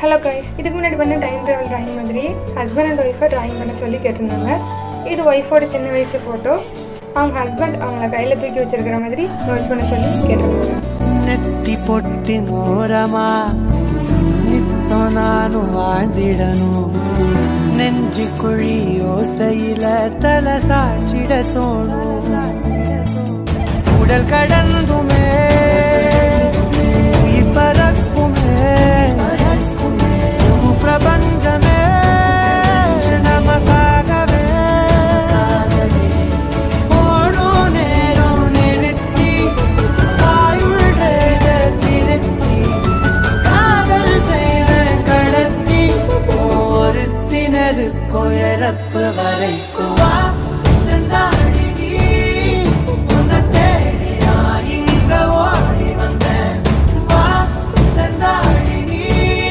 Hello guys, இதுக்கு முன்னாடி பண்ண டைம் ட்ராவல் ட்ராயிங் மாதிரி ஹஸ்பண்ட் அண்ட் ஒய்ஃபை ட்ராயிங் பண்ண சொல்லி கேட்டிருந்தாங்க. இது ஒய்ஃபோட சின்ன வயசு ஃபோட்டோ. அவங்க ஹஸ்பண்ட் அவங்கள கையில் தூக்கி வச்சிருக்கிற மாதிரி நோட் பண்ண சொல்லி கேட்டிருந்தாங்க. நெத்தி பொட்டின் ஓரமா நித்தம் நானும் வாழ்ந்திடணும். நெஞ்சு குழி ஓசையில தலை சாட்சிட தோணும். உடல் கடந்துமே உயிர் பர